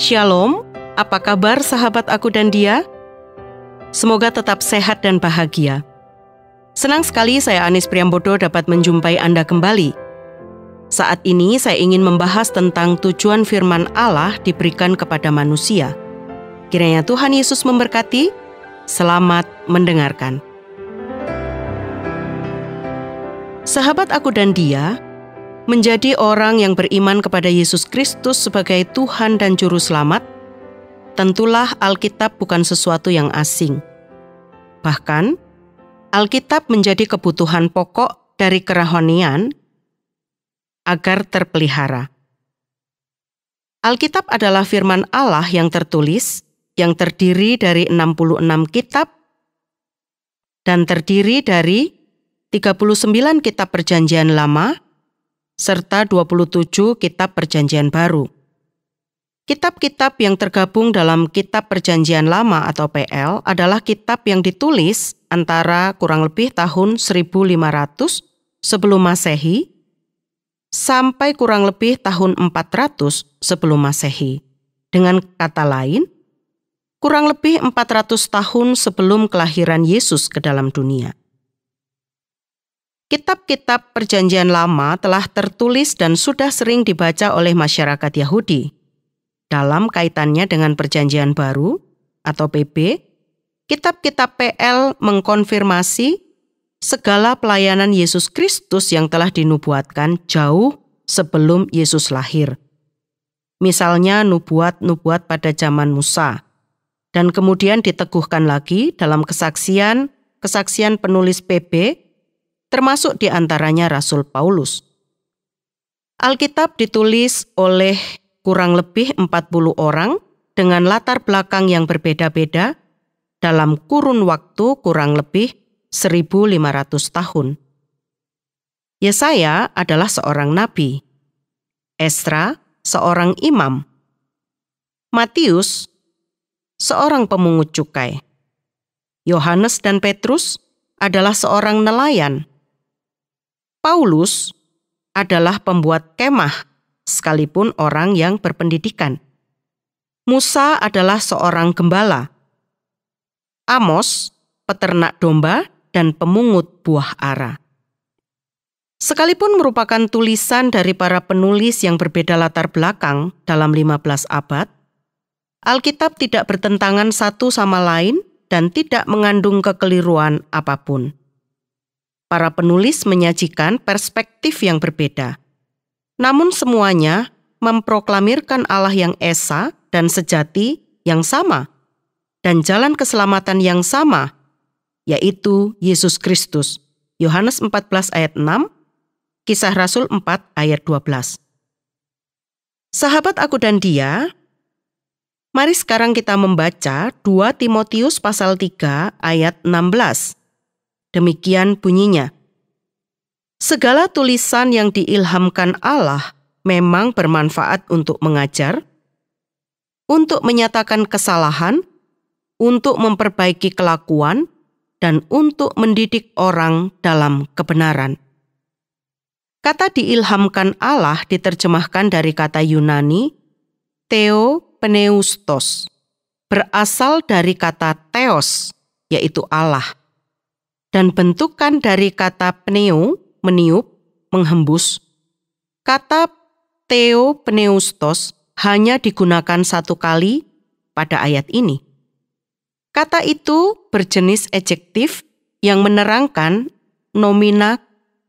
Shalom, apa kabar sahabat aku dan dia? Semoga tetap sehat dan bahagia. Senang sekali saya Anis Priambodo dapat menjumpai Anda kembali. Saat ini saya ingin membahas tentang tujuan firman Allah diberikan kepada manusia. Kiranya Tuhan Yesus memberkati. Selamat mendengarkan. Sahabat aku dan dia, menjadi orang yang beriman kepada Yesus Kristus sebagai Tuhan dan Juru Selamat, tentulah Alkitab bukan sesuatu yang asing. Bahkan, Alkitab menjadi kebutuhan pokok dari kerohanian agar terpelihara. Alkitab adalah firman Allah yang tertulis, yang terdiri dari 66 kitab dan terdiri dari 39 kitab Perjanjian Lama, serta 27 kitab Perjanjian Baru. Kitab-kitab yang tergabung dalam Kitab Perjanjian Lama atau PL adalah kitab yang ditulis antara kurang lebih tahun 1500 sebelum Masehi sampai kurang lebih tahun 400 sebelum Masehi. Dengan kata lain, kurang lebih 400 tahun sebelum kelahiran Yesus ke dalam dunia. Kitab-kitab Perjanjian Lama telah tertulis dan sudah sering dibaca oleh masyarakat Yahudi. Dalam kaitannya dengan Perjanjian Baru atau PB, kitab-kitab PL mengkonfirmasi segala pelayanan Yesus Kristus yang telah dinubuatkan jauh sebelum Yesus lahir. Misalnya nubuat-nubuat pada zaman Musa, dan kemudian diteguhkan lagi dalam kesaksian penulis PB, termasuk di antaranya Rasul Paulus. Alkitab ditulis oleh kurang lebih 40 orang dengan latar belakang yang berbeda-beda dalam kurun waktu kurang lebih 1.500 tahun. Yesaya adalah seorang nabi, Esra seorang imam, Matius seorang pemungut cukai, Yohanes dan Petrus adalah seorang nelayan, Paulus adalah pembuat kemah, sekalipun orang yang berpendidikan. Musa adalah seorang gembala. Amos, peternak domba dan pemungut buah ara. Sekalipun merupakan tulisan dari para penulis yang berbeda latar belakang dalam 15 abad, Alkitab tidak bertentangan satu sama lain dan tidak mengandung kekeliruan apapun. Para penulis menyajikan perspektif yang berbeda. Namun semuanya memproklamirkan Allah yang esa dan sejati yang sama, dan jalan keselamatan yang sama, yaitu Yesus Kristus. Yohanes 14 ayat 6, Kisah Rasul 4 ayat 12. Sahabat aku dan dia, mari sekarang kita membaca 2 Timotius pasal 3 ayat 16. Demikian bunyinya. Segala tulisan yang diilhamkan Allah memang bermanfaat untuk mengajar, untuk menyatakan kesalahan, untuk memperbaiki kelakuan, dan untuk mendidik orang dalam kebenaran. Kata diilhamkan Allah diterjemahkan dari kata Yunani theopneustos, berasal dari kata theos, yaitu Allah. Dan bentukan dari kata pneu, meniup, menghembus. Kata theopneustos hanya digunakan satu kali pada ayat ini. Kata itu berjenis adjektif yang menerangkan nomina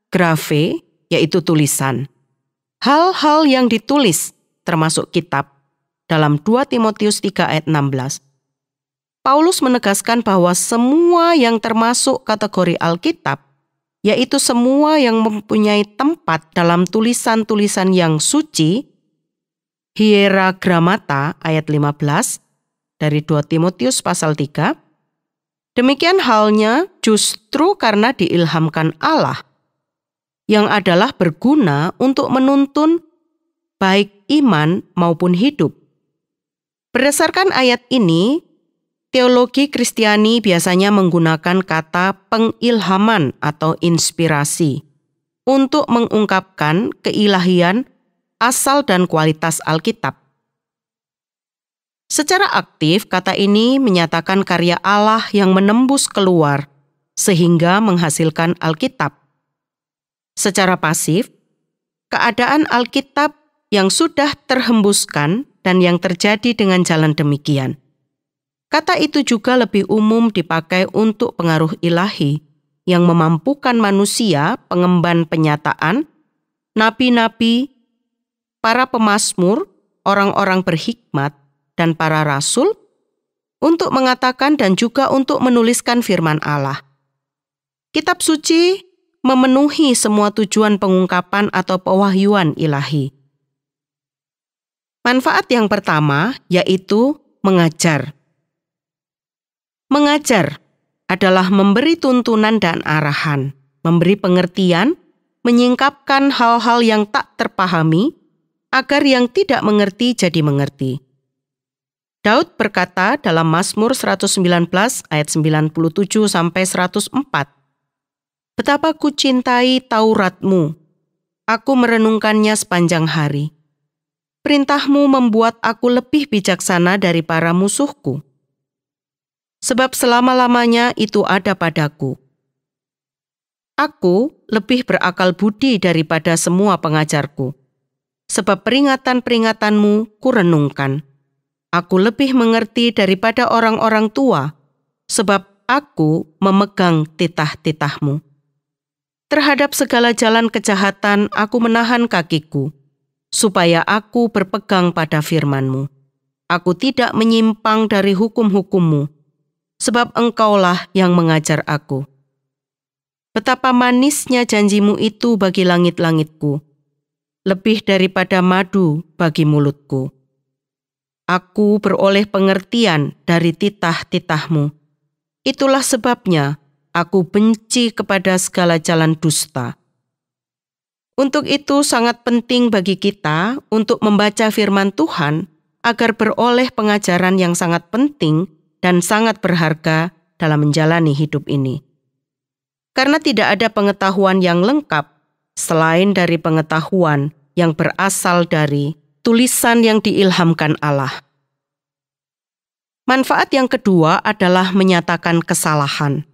graphe, yaitu tulisan. Hal-hal yang ditulis, termasuk kitab, dalam 2 Timotius 3 ayat 16. Paulus menegaskan bahwa semua yang termasuk kategori Alkitab, yaitu semua yang mempunyai tempat dalam tulisan-tulisan yang suci, hierogramata ayat 15 dari 2 Timotius pasal 3, demikian halnya justru karena diilhamkan Allah, yang adalah berguna untuk menuntun baik iman maupun hidup. Berdasarkan ayat ini, teologi Kristiani biasanya menggunakan kata pengilhaman atau inspirasi untuk mengungkapkan keilahian asal dan kualitas Alkitab. Secara aktif, kata ini menyatakan karya Allah yang menembus keluar sehingga menghasilkan Alkitab. Secara pasif, keadaan Alkitab yang sudah terhembuskan dan yang terjadi dengan jalan demikian. Kata itu juga lebih umum dipakai untuk pengaruh ilahi yang memampukan manusia, pengemban penyataan, nabi-nabi, para pemazmur, orang-orang berhikmat, dan para rasul untuk mengatakan dan juga untuk menuliskan firman Allah. Kitab suci memenuhi semua tujuan pengungkapan atau pewahyuan ilahi. Manfaat yang pertama yaitu mengajar. Mengajar adalah memberi tuntunan dan arahan, memberi pengertian, menyingkapkan hal-hal yang tak terpahami, agar yang tidak mengerti jadi mengerti. Daud berkata dalam Mazmur 119 ayat 97 sampai 104, "Betapa ku cintai Taurat-Mu, aku merenungkannya sepanjang hari. Perintah-Mu membuat aku lebih bijaksana dari para musuhku. Sebab selama-lamanya itu ada padaku. Aku lebih berakal budi daripada semua pengajarku. Sebab peringatan-peringatan-Mu kurenungkan. Aku lebih mengerti daripada orang-orang tua, sebab aku memegang titah-titah-Mu. Terhadap segala jalan kejahatan aku menahan kakiku, supaya aku berpegang pada firman-Mu. Aku tidak menyimpang dari hukum-hukum-Mu, sebab Engkaulah yang mengajar aku. Betapa manisnya janji-Mu itu bagi langit-langitku, lebih daripada madu bagi mulutku. Aku beroleh pengertian dari titah-titah-Mu. Itulah sebabnya aku benci kepada segala jalan dusta." Untuk itu sangat penting bagi kita untuk membaca firman Tuhan agar beroleh pengajaran yang sangat penting dan sangat berharga dalam menjalani hidup ini. Karena tidak ada pengetahuan yang lengkap selain dari pengetahuan yang berasal dari tulisan yang diilhamkan Allah. Manfaat yang kedua adalah menyatakan kesalahan.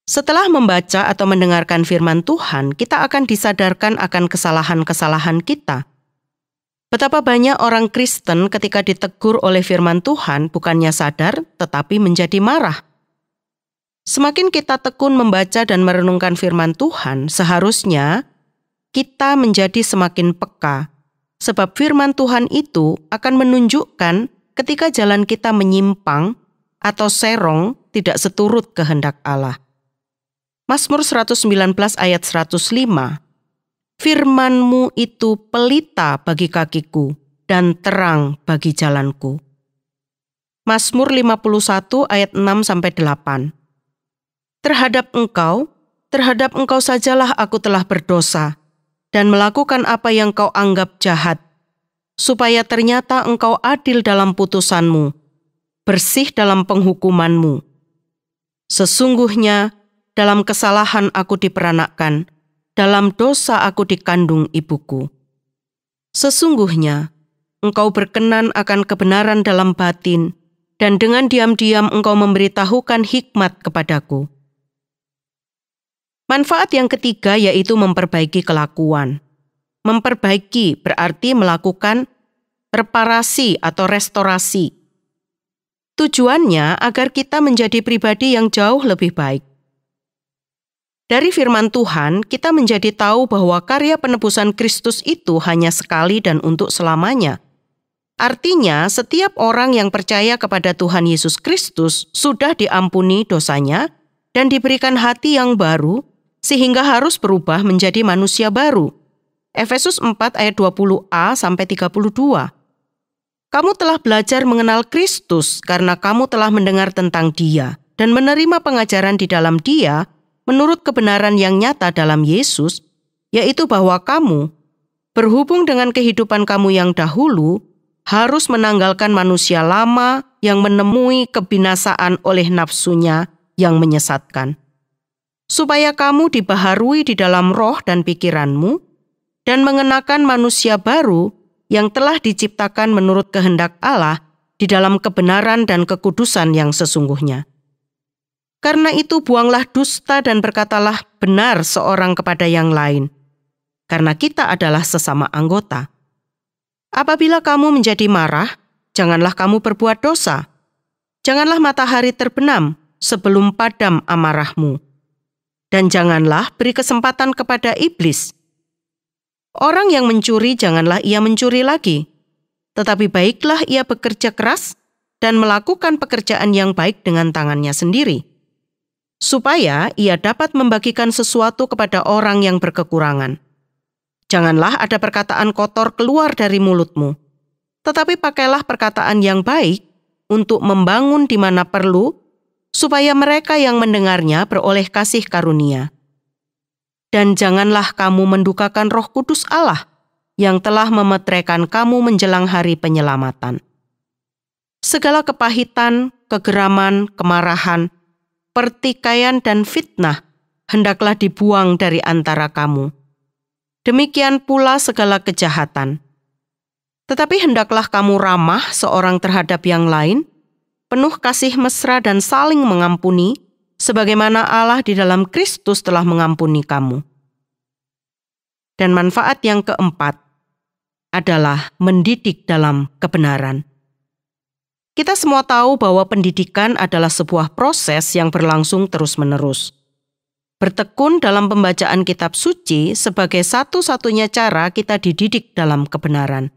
Setelah membaca atau mendengarkan firman Tuhan, kita akan disadarkan akan kesalahan-kesalahan kita. Betapa banyak orang Kristen ketika ditegur oleh firman Tuhan bukannya sadar tetapi menjadi marah. Semakin kita tekun membaca dan merenungkan firman Tuhan, seharusnya kita menjadi semakin peka. Sebab firman Tuhan itu akan menunjukkan ketika jalan kita menyimpang atau serong tidak seturut kehendak Allah. Mazmur 119 ayat 105, "Firman-Mu itu pelita bagi kakiku dan terang bagi jalanku." Mazmur 51 ayat 6-8, Terhadap Engkau sajalah aku telah berdosa, dan melakukan apa yang Kau anggap jahat, supaya ternyata Engkau adil dalam putusan-Mu, bersih dalam penghukuman-Mu. Sesungguhnya dalam kesalahan aku diperanakkan, dalam dosa aku dikandung ibuku. Sesungguhnya Engkau berkenan akan kebenaran dalam batin, dan dengan diam-diam Engkau memberitahukan hikmat kepadaku. Manfaat yang ketiga yaitu memperbaiki kelakuan. Memperbaiki berarti melakukan reparasi atau restorasi. Tujuannya agar kita menjadi pribadi yang jauh lebih baik. Dari firman Tuhan, kita menjadi tahu bahwa karya penebusan Kristus itu hanya sekali dan untuk selamanya. Artinya, setiap orang yang percaya kepada Tuhan Yesus Kristus sudah diampuni dosanya dan diberikan hati yang baru, sehingga harus berubah menjadi manusia baru. Efesus 4 ayat 20a-32. Kamu telah belajar mengenal Kristus karena kamu telah mendengar tentang Dia dan menerima pengajaran di dalam Dia menurut kebenaran yang nyata dalam Yesus, yaitu bahwa kamu, berhubung dengan kehidupan kamu yang dahulu, harus menanggalkan manusia lama yang menemui kebinasaan oleh nafsunya yang menyesatkan. Supaya kamu dibaharui di dalam roh dan pikiranmu, dan mengenakan manusia baru yang telah diciptakan menurut kehendak Allah di dalam kebenaran dan kekudusan yang sesungguhnya. Karena itu buanglah dusta dan berkatalah benar seorang kepada yang lain, karena kita adalah sesama anggota. Apabila kamu menjadi marah, janganlah kamu berbuat dosa. Janganlah matahari terbenam sebelum padam amarahmu. Dan janganlah beri kesempatan kepada iblis. Orang yang mencuri janganlah ia mencuri lagi, tetapi baiklah ia bekerja keras dan melakukan pekerjaan yang baik dengan tangannya sendiri, supaya ia dapat membagikan sesuatu kepada orang yang berkekurangan. Janganlah ada perkataan kotor keluar dari mulutmu, tetapi pakailah perkataan yang baik untuk membangun di mana perlu, supaya mereka yang mendengarnya beroleh kasih karunia. Dan janganlah kamu mendukakan Roh Kudus Allah yang telah memeteraikan kamu menjelang hari penyelamatan. Segala kepahitan, kegeraman, kemarahan, pertikaian dan fitnah hendaklah dibuang dari antara kamu. Demikian pula segala kejahatan. Tetapi hendaklah kamu ramah seorang terhadap yang lain, penuh kasih mesra dan saling mengampuni, sebagaimana Allah di dalam Kristus telah mengampuni kamu. Dan manfaat yang keempat adalah mendidik dalam kebenaran. Kita semua tahu bahwa pendidikan adalah sebuah proses yang berlangsung terus-menerus. Bertekun dalam pembacaan kitab suci sebagai satu-satunya cara kita dididik dalam kebenaran.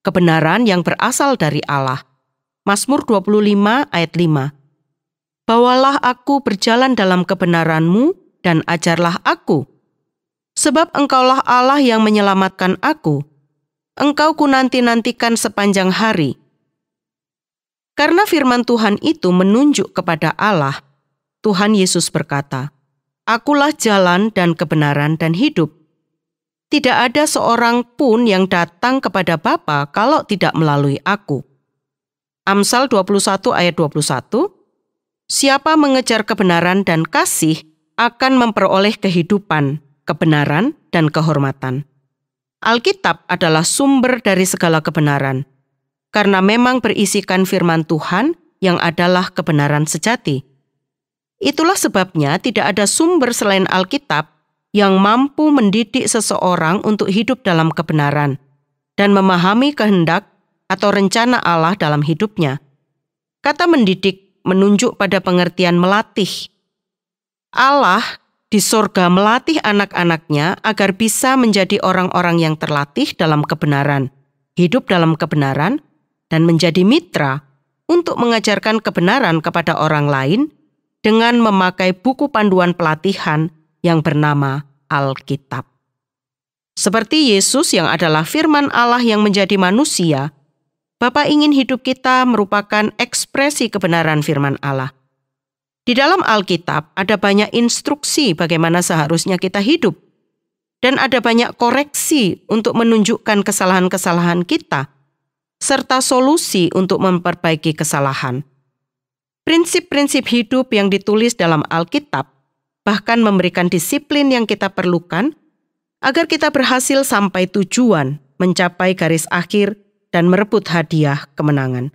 Kebenaran yang berasal dari Allah. Mazmur 25 ayat 5. Bawalah aku berjalan dalam kebenaran-Mu dan ajarlah aku. Sebab Engkaulah Allah yang menyelamatkan aku. Engkau kunanti-nantikan sepanjang hari. Karena firman Tuhan itu menunjuk kepada Allah, Tuhan Yesus berkata, Akulah jalan dan kebenaran dan hidup. Tidak ada seorang pun yang datang kepada Bapa kalau tidak melalui aku. Amsal 21 ayat 21, Siapa mengejar kebenaran dan kasih akan memperoleh kehidupan, kebenaran, dan kehormatan. Alkitab adalah sumber dari segala kebenaran, karena memang berisikan firman Tuhan yang adalah kebenaran sejati. Itulah sebabnya tidak ada sumber selain Alkitab yang mampu mendidik seseorang untuk hidup dalam kebenaran dan memahami kehendak atau rencana Allah dalam hidupnya. Kata mendidik menunjuk pada pengertian melatih. Allah di sorga melatih anak-anaknya agar bisa menjadi orang-orang yang terlatih dalam kebenaran, hidup dalam kebenaran, dan menjadi mitra untuk mengajarkan kebenaran kepada orang lain dengan memakai buku panduan pelatihan yang bernama Alkitab. Seperti Yesus yang adalah firman Allah yang menjadi manusia, Bapa ingin hidup kita merupakan ekspresi kebenaran firman Allah. Di dalam Alkitab ada banyak instruksi bagaimana seharusnya kita hidup, dan ada banyak koreksi untuk menunjukkan kesalahan-kesalahan kita, serta solusi untuk memperbaiki kesalahan. Prinsip-prinsip hidup yang ditulis dalam Alkitab bahkan memberikan disiplin yang kita perlukan agar kita berhasil sampai tujuan, mencapai garis akhir, dan merebut hadiah kemenangan.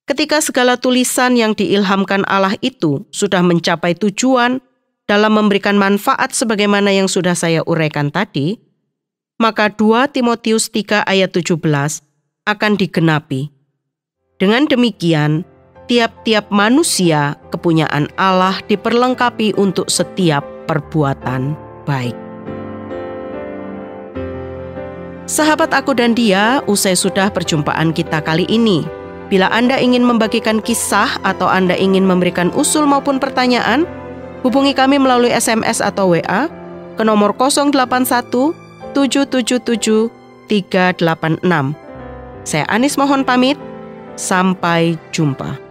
Ketika segala tulisan yang diilhamkan Allah itu sudah mencapai tujuan dalam memberikan manfaat sebagaimana yang sudah saya uraikan tadi, maka 2 Timotius 3 ayat 17 akan digenapi. Dengan demikian, tiap-tiap manusia kepunyaan Allah diperlengkapi untuk setiap perbuatan baik. Sahabat Aku dan Dia, usai sudah perjumpaan kita kali ini. Bila Anda ingin membagikan kisah atau Anda ingin memberikan usul maupun pertanyaan, hubungi kami melalui SMS atau WA ke nomor 081 777 386. Saya Anis mohon pamit, sampai jumpa.